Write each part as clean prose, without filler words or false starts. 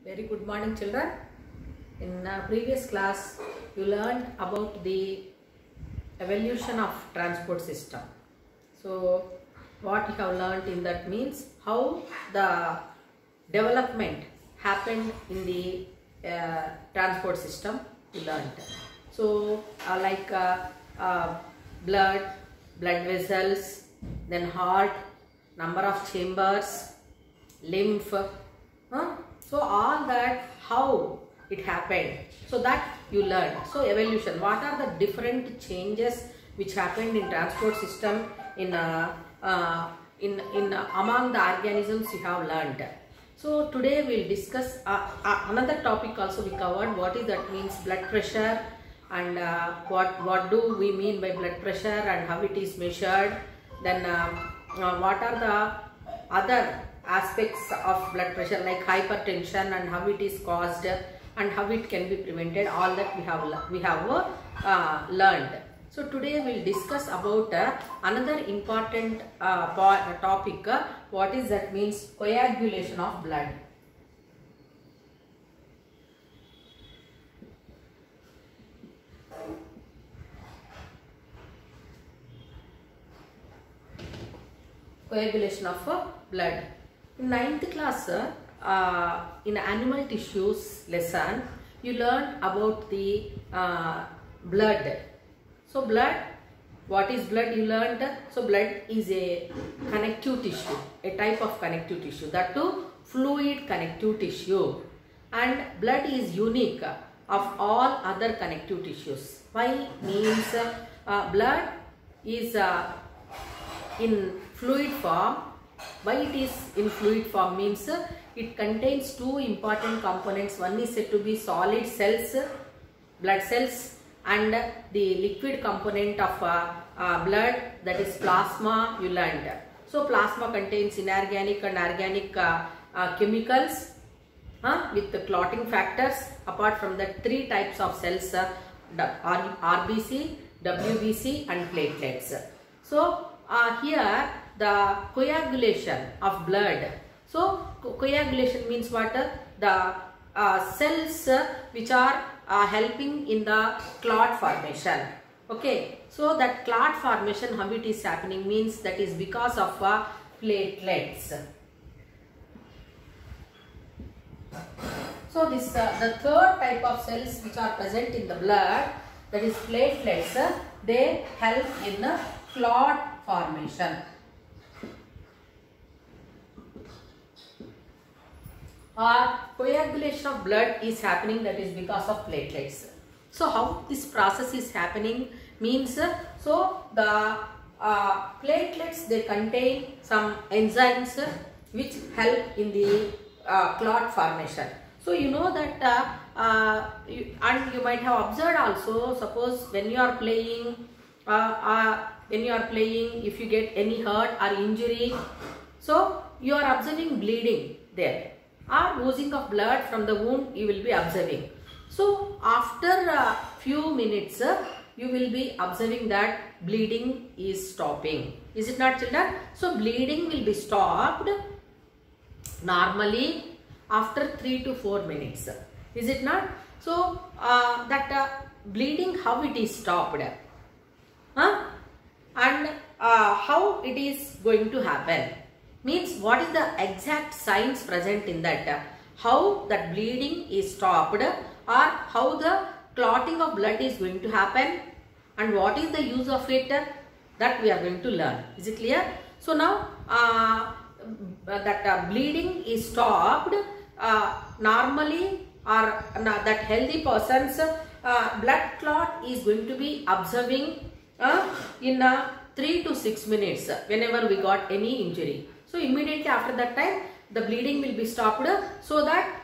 Very good morning, children. In previous class, you learned about the evolution of transport system. So, what you have learned in that means how the development happened in the transport system. You learned. So, blood vessels, then heart, number of chambers, lymph. So all that, how it happened, so that you learned. So evolution, what are the different changes which happened in transport system in among the organisms you have learned. So today we will discuss another topic also we covered. What is that means blood pressure, and what do we mean by blood pressure and how it is measured. Then what are the other aspects of blood pressure like hypertension and how it is caused and how it can be prevented. All that we have learned. So today we will discuss about another important topic. What is that means coagulation of blood. Coagulation of blood. In 9th class, in animal tissues lesson, you learned about the blood. So blood, what is blood you learned? So blood is a connective tissue, a type of connective tissue, that too fluid connective tissue, and blood is unique of all other connective tissues. Why? Means blood is in fluid form. Why it is in fluid form means it contains two important components. One is said to be solid cells, blood cells, and the liquid component of blood, that is plasma, you learned. So plasma contains inorganic and organic chemicals with the clotting factors. Apart from that, three types of cells, RBC, WBC and platelets. So here the coagulation of blood. So coagulation means what? The cells which are helping in the clot formation. Okay, so that clot formation, how it is happening means that is because of platelets. So this the third type of cells which are present in the blood, that is platelets, they help in clot formation. Coagulation of blood is happening, that is because of platelets. So how this process is happening means, so the platelets, they contain some enzymes which help in the clot formation. So you know that and you might have observed also, suppose when you are playing, if you get any hurt or injury, so you are observing bleeding there, or oozing of blood from the wound you will be observing. So after a few minutes you will be observing that bleeding is stopping. Is it not, children? So bleeding will be stopped normally after 3 to 4 minutes. Is it not? So that bleeding, how it is stopped, and how it is going to happen, means what is the exact signs present in that, how that bleeding is stopped, or how the clotting of blood is going to happen, and what is the use of it, that we are going to learn. Is it clear? So now that bleeding is stopped normally, or that healthy person's blood clot is going to be observing in 3 to 6 minutes whenever we got any injury. So immediately after that time the bleeding will be stopped, so that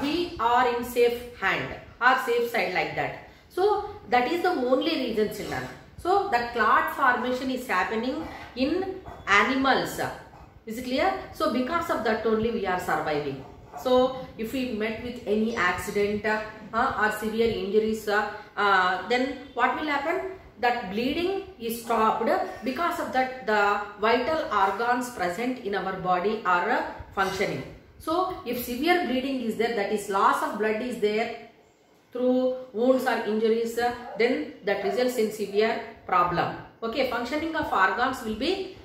we are in safe hand or safe side, like that. So that is the only reason, children. So the clot formation is happening in animals. Is it clear? So because of that only we are surviving. So if we met with any accident or severe injuries, then what will happen? That bleeding is stopped. Because of that, the vital organs present in our body are functioning. So if severe bleeding is there, that is loss of blood is there through wounds or injuries, then that results in severe problem. Okay, functioning of organs will be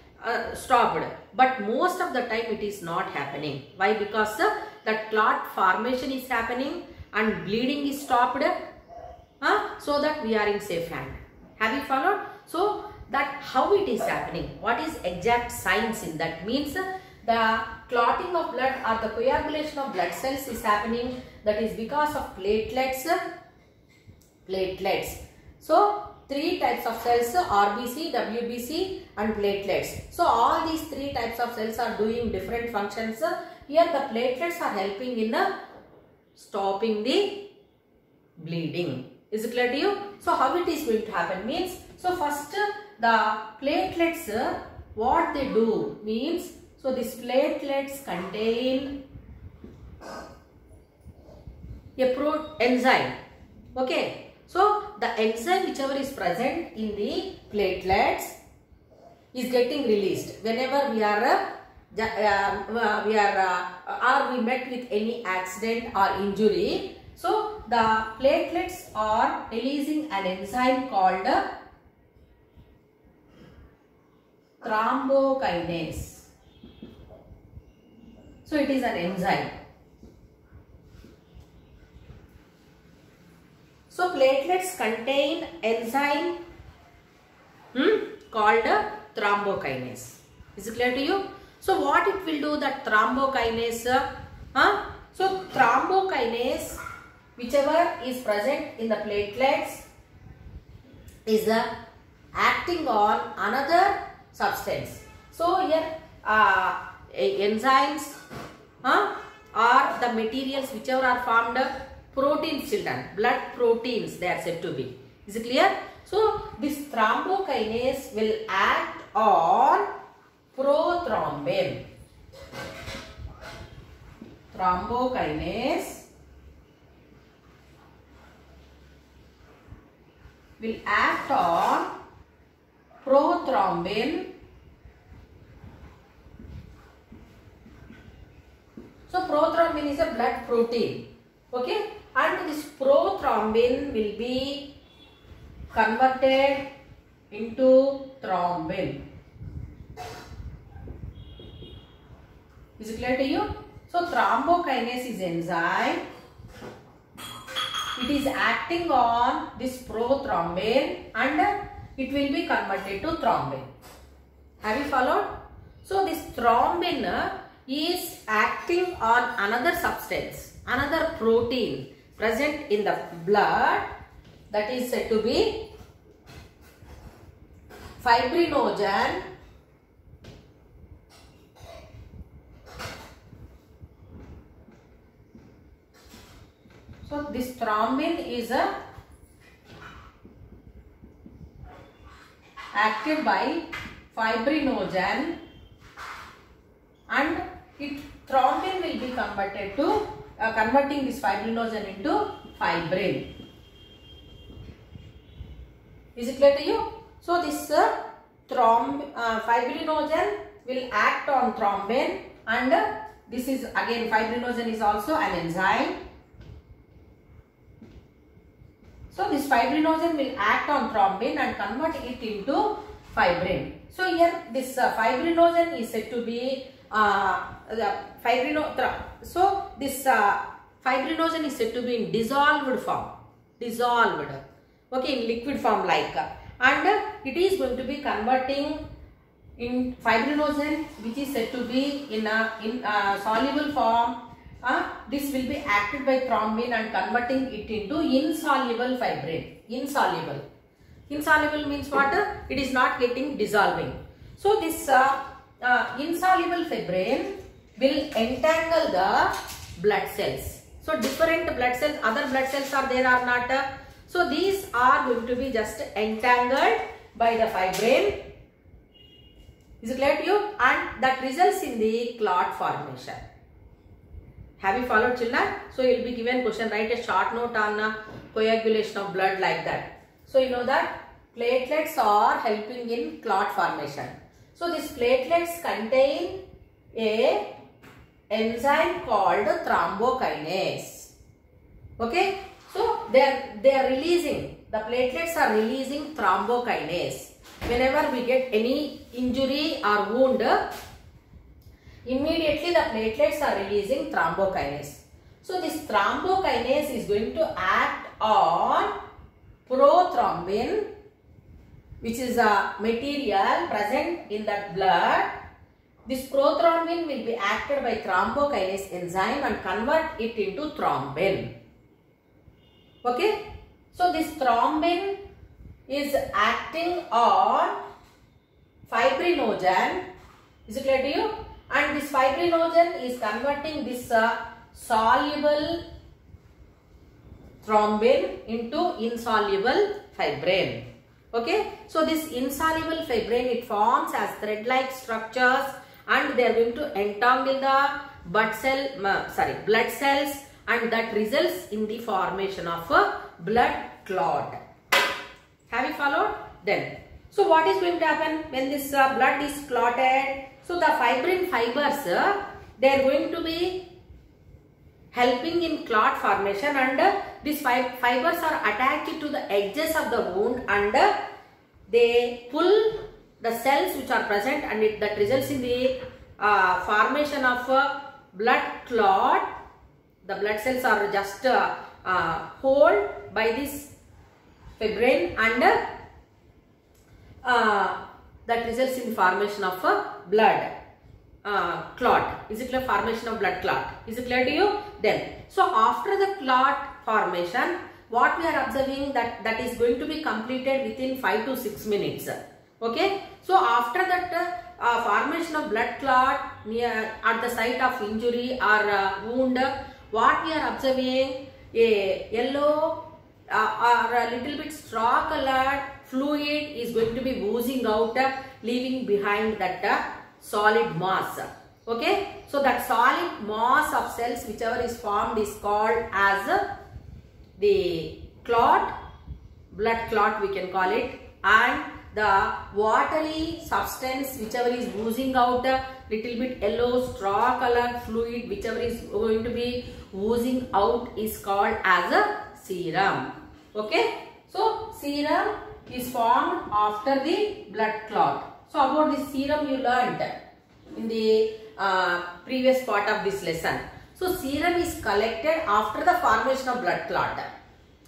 stopped, but most of the time it is not happening. Why? Because that clot formation is happening and bleeding is stopped, so that we are in safe hand. Have you followed? So that how it is happening, what is exact science in that? Means the clotting of blood or the coagulation of blood cells is happening, that is because of platelets. So three types of cells, RBC, WBC and platelets. So all these three types of cells are doing different functions. Here the platelets are helping in stopping the bleeding. Is it clear to you? So how it is going to happen means, so first the platelets, what they do means, so these platelets contain a enzyme. Okay. So the enzyme whichever is present in the platelets is getting released whenever we met with any accident or injury. So the platelets are releasing an enzyme called thrombokinase. So it is an enzyme. So platelets contain enzyme called thrombokinase. Is it clear to you? So what it will do, that thrombokinase? So thrombokinase, whichever is present in the platelets, is acting on another substance. So here enzymes are the materials whichever are formed. Proteins, children, blood proteins, they are said to be. Is it clear? So this thrombokinase will act on prothrombin. Thrombokinase will act on prothrombin. So prothrombin is a blood protein. Okay, and this prothrombin will be converted into thrombin. Is it clear to you? So thrombokinase is enzyme. It is acting on this prothrombin and it will be converted to thrombin. Have you followed? So this thrombin is acting on another substance, another protein present in the blood, that is said to be fibrinogen. So this thrombin is acted by fibrinogen and thrombin will be converted to converting this fibrinogen into fibrin. Is it clear to you? So this fibrinogen will act on thrombin and this is again fibrinogen is also an enzyme. So this fibrinogen will act on thrombin and convert it into fibrin. So here this fibrinogen is said to be so this fibrinogen is said to be in dissolved form, okay, in liquid form like, and it is going to be converting in fibrinogen which is said to be in soluble form. This will be acted by thrombin and converting it into insoluble fibrin. Insoluble means what? It is not getting dissolving. So this insoluble fibrin will entangle the blood cells. So different blood cells, other blood cells are there or not? So these are going to be just entangled by the fibrin. Is it clear to you? And that results in the clot formation. Have you followed, children? So you will be given question, write a short note on coagulation of blood like that. So you know that platelets are helping in clot formation. So these platelets contain a enzyme called thrombokinase. Okay, so they are releasing, the platelets are releasing thrombokinase. Whenever we get any injury or wound, immediately the platelets are releasing thrombokinase. So this thrombokinase is going to act on prothrombin, which is a material present in that blood. This prothrombin will be acted by thrombokinase enzyme and convert it into thrombin. Okay, so this thrombin is acting on fibrinogen. Is it clear to you? And this fibrinogen is converting this soluble thrombin into insoluble fibrin. Okay, so this insoluble fibrin, it forms as thread-like structures and they are going to entangle the blood cells, and that results in the formation of a blood clot. Have you followed? Then, so what is going to happen when this blood is clotted? So the fibrin fibers, they are going to be helping in clot formation, and these fibers are attached to the edges of the wound and they pull the cells which are present, and that results in the formation of blood clot. The blood cells are just hold by this fibrin, and that results in formation of blood clot. Is it clear? Formation of blood clot. Is it clear to you? Then, so after the clot formation, what we are observing, that is going to be completed within 5 to 6 minutes. Okay, so after that formation of blood clot near at the site of injury or wound, what we are observing, a yellow or a little bit straw colored fluid is going to be oozing out, leaving behind that solid mass. Okay, so that solid mass of cells whichever is formed is called as the clot, blood clot we can call it, and the watery substance whichever is oozing out, little bit yellow straw colored fluid whichever is going to be oozing out is called as a serum. Okay, so serum is formed after the blood clot. So about this serum you learnt in the previous part of this lesson. So serum is collected after the formation of blood clot.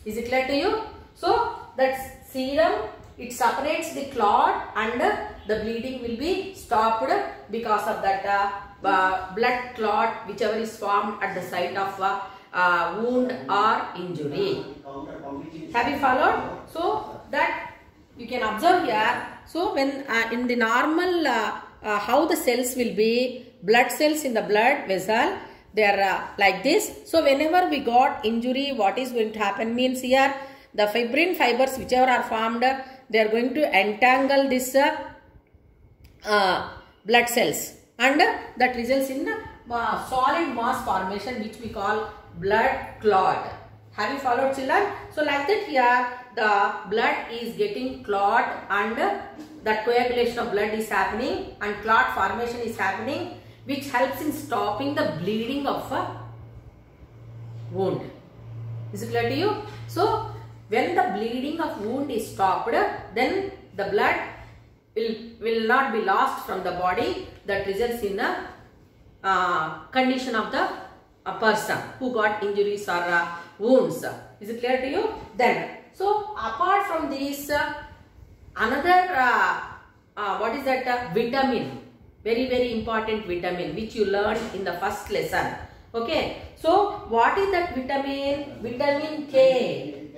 Is it clear to you? So that serum, it separates the clot and the bleeding will be stopped because of that blood clot whichever is formed at the site of wound or injury. Have you followed? So that you can observe here. So when in the normal how the cells will be, blood cells in the blood vessel, they are like this. So whenever we got injury, what is going to happen means here the fibrin fibers whichever are formed, they are going to entangle this blood cells, and that results in solid mass formation which we call blood clot. Have you followed, children? So like that here the blood is getting clot and that coagulation of blood is happening and clot formation is happening, which helps in stopping the bleeding of a wound. Is it clear to you? So when the bleeding of wound is stopped, then the blood will not be lost from the body. That results in a condition of the person who got injuries or wounds. Is it clear to you? Then, so apart from this, another what is that vitamin, very important vitamin which you learned in the first lesson. Okay, so what is that vitamin? Vitamin K.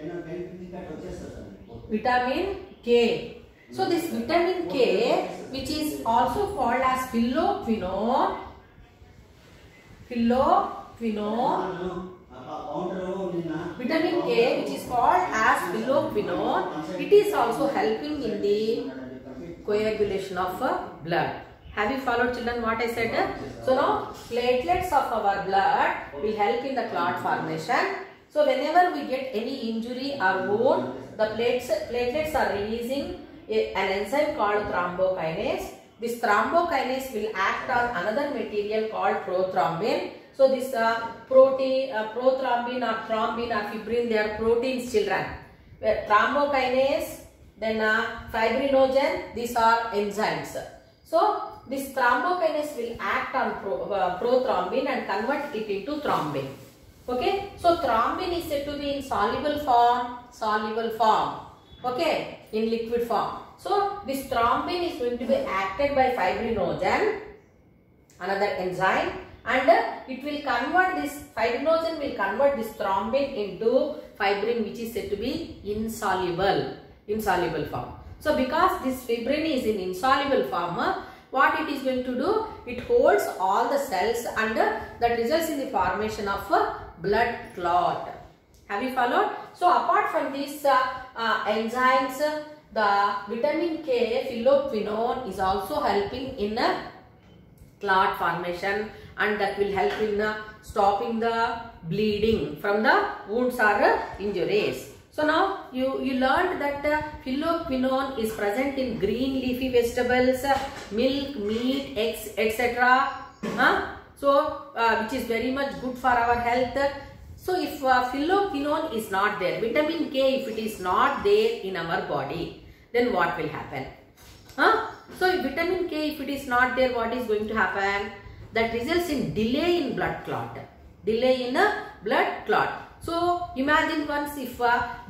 Vitamin K. So this vitamin K, which is also called as phylloquinone. Vitamin K, which is called as phylloquinone, it is also helping in the coagulation of blood. Have you followed, children, what I said? So now platelets of our blood will help in the clot formation. So whenever we get any injury or wound, the platelets are releasing an enzyme called thrombokinase, this thrombokinase will act on another material called prothrombin. So this prothrombin or thrombin or fibrin, they are proteins, children. Thrombokinase, then fibrinogen, these are enzymes. So this thrombokinase will act on prothrombin and convert it into thrombin. Okay, so thrombin is said to be in soluble form, okay, in liquid form. So this thrombin is going to be acted by fibrinogen, another enzyme, and it will convert this, fibrinogen will convert this thrombin into fibrin, which is said to be insoluble form. So because this fibrin is in insoluble form, what it is going to do, it holds all the cells and that results in the formation of a blood clot. Have you followed? So apart from these enzymes, the vitamin K, phylloquinone, is also helping in clot formation, and that will help in stopping the bleeding from the wounds or injuries. So now you learned that phylloquinone is present in green leafy vegetables, milk, meat, eggs, etc. So which is very much good for our health. So if phylloquinone is not there, vitamin K, if it is not there in our body, then what will happen? So if vitamin K, if it is not there, what is going to happen? That results in delay in blood clot. Delay in blood clot. So imagine once if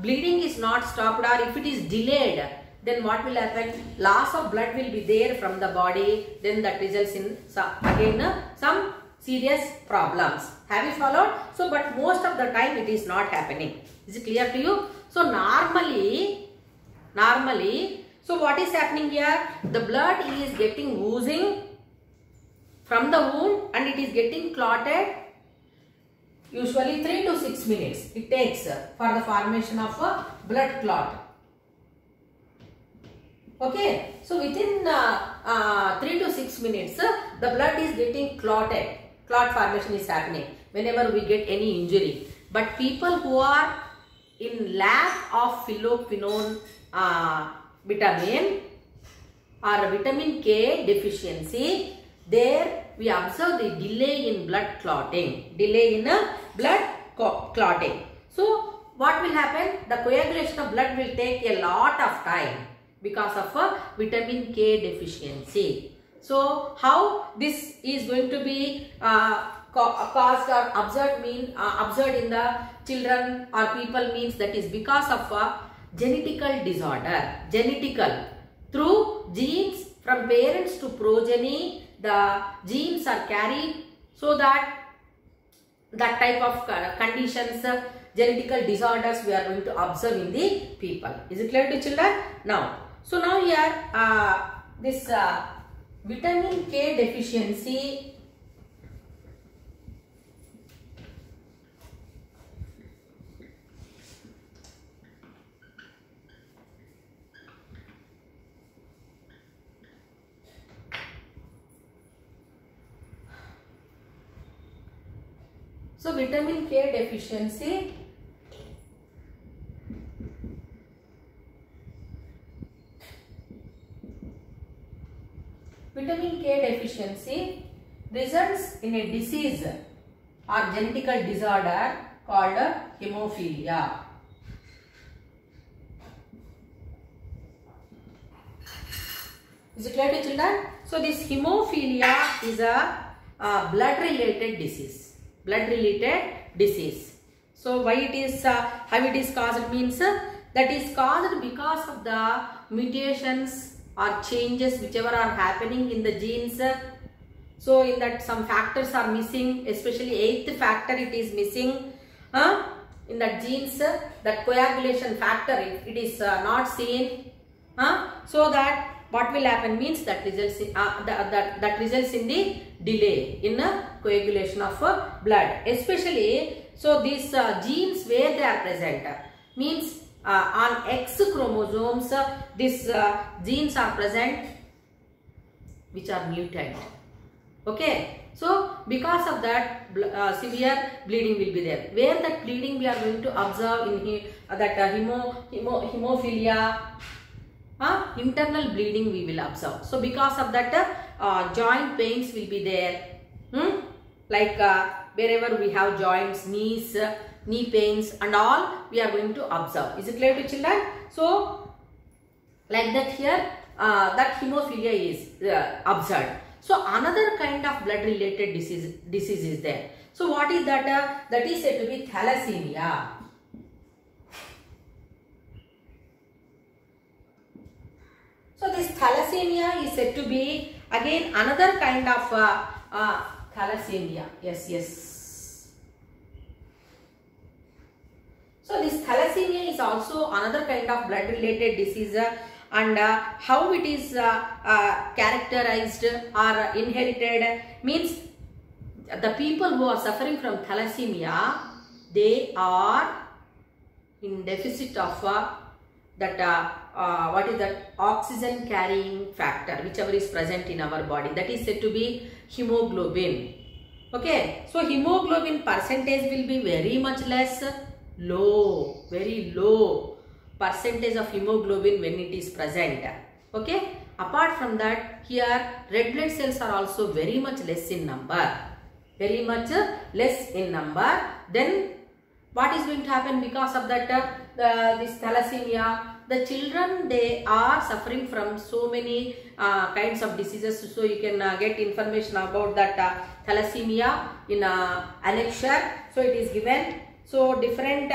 bleeding is not stopped or if it is delayed, then what will happen? Loss of blood will be there from the body. Then that results in some serious problems. Have you followed? So but most of the time it is not happening. Is it clear to you? So normally, so what is happening here? The blood is getting oozing from the wound and it is getting clotted. Usually 3 to 6 minutes it takes for the formation of a blood clot. Okay, so within 3 to 6 minutes the blood is getting clotted. Clot formation is happening whenever we get any injury. But people who are in lack of phylloquinone vitamin or vitamin K deficiency, there we observe the delay in blood clotting. So what will happen? The coagulation of blood will take a lot of time because of a vitamin K deficiency. So how this is going to be caused or observed in the children or people means that is because of a genetical disorder. Through genes from parents to progeny, the genes are carried, so that type of conditions, genetical disorders we are going to observe in the people. Is it clear to children? Now, so now here this vitamin K deficiency vitamin K deficiency results in a disease or genetical disorder called hemophilia. Is it clear to children? So this hemophilia is a blood related disease. So why it is, how it is caused means that is caused because of the mutations or changes whichever are happening in the genes. So in that some factors are missing, especially 8th factor it is missing in the genes, that coagulation factor it is not seen. So that what will happen means that results in, that results in the delay in coagulation of blood. Especially, so these genes where they are present means on X chromosomes, these genes are present which are mutant. Okay, so because of that severe bleeding will be there. Where that bleeding we are going to observe in that hemophilia. internal bleeding we will observe. So because of that, joint pains will be there. Like wherever we have joints, knees, knee pains and all, we are going to observe. Is it clear to children? So like that here, that hemophilia is observed. So another kind of blood related disease is there. So what is that? That is said to be thalassemia. So this thalassemia is said to be again another kind of thalassemia. Yes. So this thalassemia is also another kind of blood related disease, and how it is characterized or inherited means the people who are suffering from thalassemia, they are in deficit of what is that oxygen carrying factor, whichever is present in our body, that is said to be hemoglobin. Okay, so hemoglobin percentage will be very much less, low, very low percentage of hemoglobin when it is present. Okay, apart from that, here red blood cells are also very much less in number, very much less in number. Then what is going to happen because of that this thalassemia? The children, they are suffering from so many kinds of diseases. So you can get information about that thalassemia in annexure. So it is given. So different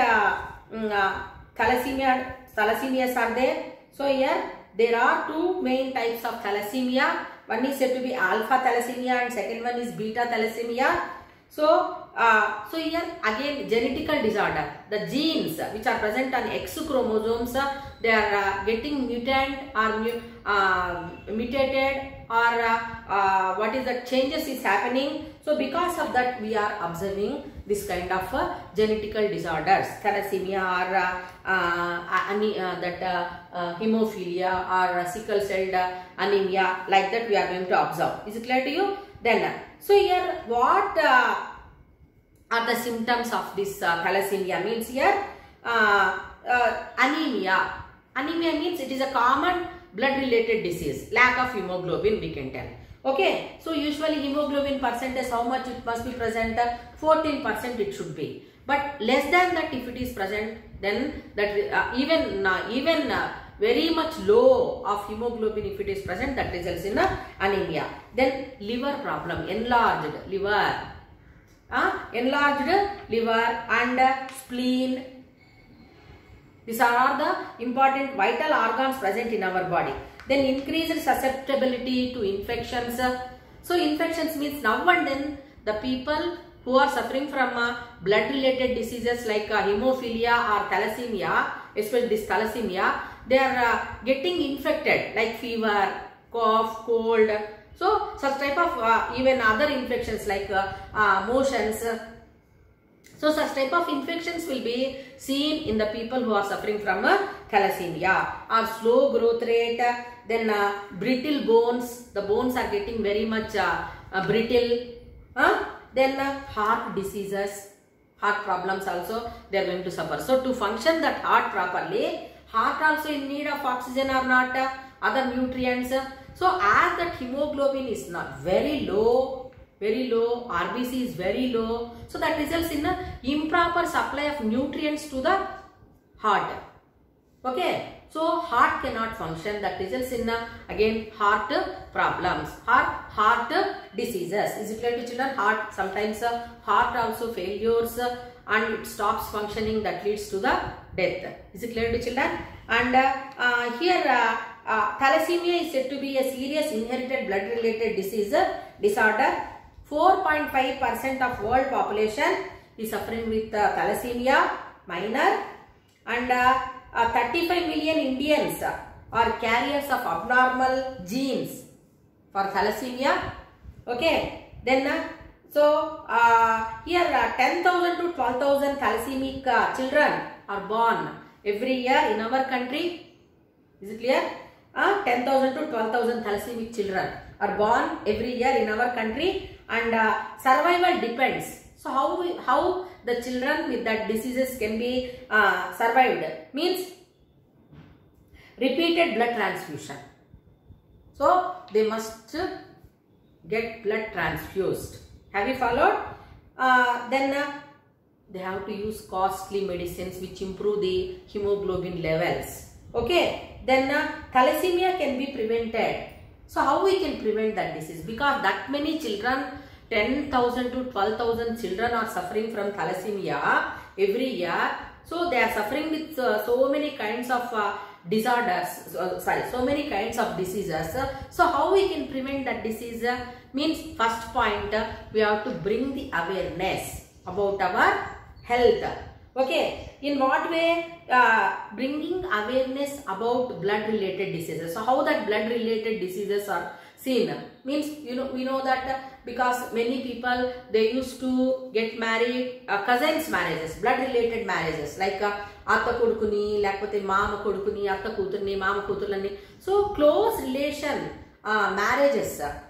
thalassemias are there. So here there are two main types of thalassemia. One is said to be alpha thalassemia and second one is beta thalassemia. So here again genetical disorder. The genes which are present on X chromosomes, they are getting mutant or mutated, or what is the changes is happening. So because of that, we are observing this kind of genetical disorders, thalassemia or hemophilia or sickle cell anemia, like that we are going to observe. Is it clear to you? Then so here what are the symptoms of this thalassemia? Means here anemia. Anemia means it is a common blood related disease, lack of hemoglobin we can tell. Okay, so usually hemoglobin percentage, how much it must be present? 14% it should be, but less than that if it is present, then that even very much low of hemoglobin if it is present, that results in anemia. Then liver problem, enlarged liver and spleen. These are all the important vital organs present in our body. Then increased susceptibility to infections. So infections means now and then the people who are suffering from blood related diseases like hemophilia or thalassemia, especially this thalassemia, they are getting infected like fever, cough, cold. So such type of even other infections like motions. So such type of infections will be seen in the people who are suffering from thalassemia, or slow growth rate. Then brittle bones, the bones are getting very much brittle. Then heart diseases, heart problems also they are going to suffer. So to function that heart properly, heart also in need of oxygen or not, other nutrients. So as that hemoglobin is not very low, RBC is very low, so that results in improper supply of nutrients to the heart. Okay, so heart cannot function, that results in again heart problems, heart diseases. Is it clear to children? Heart, sometimes heart also failures and it stops functioning, that leads to the death. Is it clear to children? And here thalassemia is said to be a serious inherited blood related disorder. 4.5% of world population is suffering with thalassemia minor, and 35 million Indians are carriers of abnormal genes for thalassemia. Okay, then so here 10,000 to 12,000 thalassemic children are born every year in our country. Is it clear? 10,000 to 12,000 thalassemic children are born every year in our country, and survival depends. So how the children with that diseases can be survived means repeated blood transfusion. So they must get blood transfused. Have you followed? Then they have to use costly medicines which improve the hemoglobin levels. Okay. Then thalassemia can be prevented. So how we can prevent that disease? Because that many children, 10,000 to 12,000 children are suffering from thalassemia every year. So they are suffering with so many kinds of disorders, so many kinds of diseases. So how we can prevent that disease? Means first point, we have to bring the awareness about our health. Okay, in what way? Bringing awareness about blood related diseases. So how that blood related diseases are seen? Means, we know that because many people, they used to get married, cousins marriages, blood related marriages, like atta kodukuni, lakapothe mama kodukuni, atta kuturni, mama kuturlani. So close relation marriages are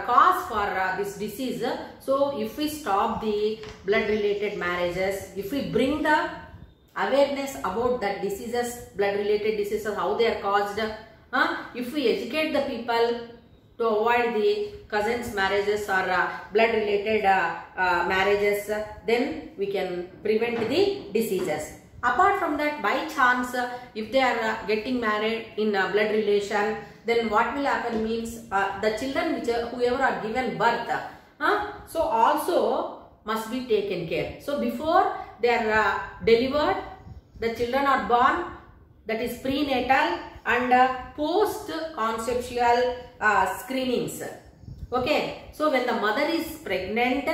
cause for this disease. So if we stop the blood related marriages, if we bring the awareness about that diseases, blood related diseases, how they are caused, if we educate the people to avoid the cousins marriages or blood related marriages, then we can prevent the diseases. Apart from that, by chance, if they are getting married in blood relation, then what will happen means the children whoever are given birth, so also must be taken care. So before they are delivered, the children are born, that is prenatal and post-conceptual screenings. Okay, so when the mother is pregnant,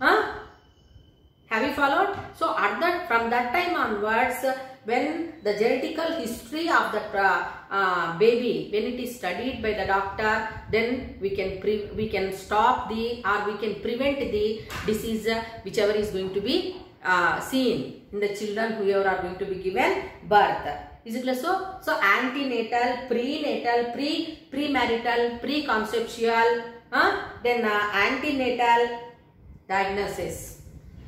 have you followed? So from that time onwards, when the genetical history of the baby, when it is studied by the doctor, then we can stop we can prevent the disease whichever is going to be seen in the children whoever are going to be given birth. Is it clear? So antenatal, prenatal, premarital, preconceptual, then antenatal diagnosis.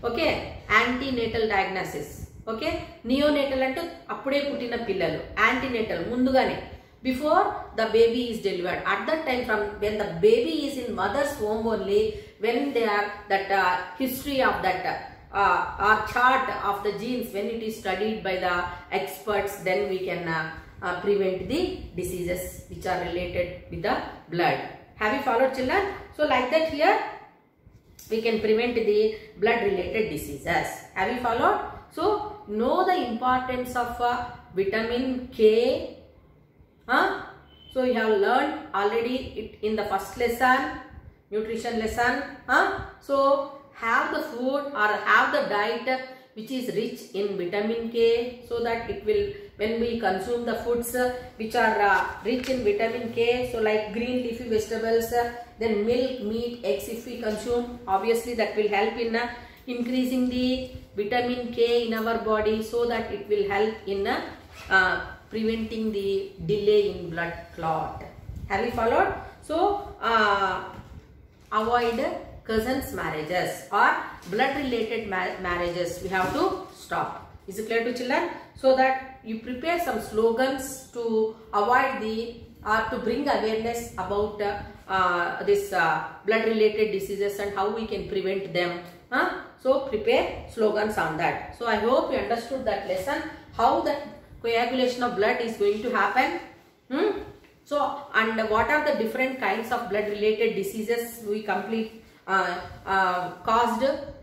Okay, antenatal diagnosis. Okay, neonatal ante appude puttina pillalu, antenatal mundugane, before the baby is delivered. At that time, from when the baby is in mother's womb only, when they are that history of that or chart of the genes, when it is studied by the experts, then we can prevent the diseases which are related with the blood. Have you followed, children? So like that here we can prevent the blood related diseases. Have you followed? So know the importance of vitamin K. So you have learned already it in the first lesson, nutrition lesson. So have the food or have the diet which is rich in vitamin K, so that it will, when we consume the foods which are rich in vitamin K, so like green leafy vegetables, then milk, meat, eggs, if we consume, obviously that will help in increasing the vitamin K in our body, so that it will help in preventing the delay in blood clot. Have you followed? So avoid cousins marriages or blood related marriages. We have to stop. Is it clear to children? So that you prepare some slogans to avoid to bring awareness about this blood related diseases and how we can prevent them. So prepare slogans on that. So I hope you understood that lesson, how that coagulation of blood is going to happen. So, and what are the different kinds of blood related diseases we caused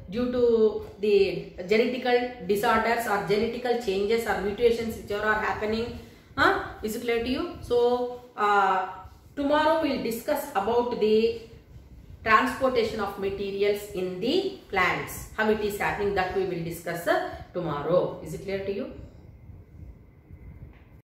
due to the genetical disorders or genetical changes or mutations which are happening. Is it clear to you? So tomorrow we will discuss about the transportation of materials in the plants, how it is happening, that we will discuss tomorrow. Is it clear to you?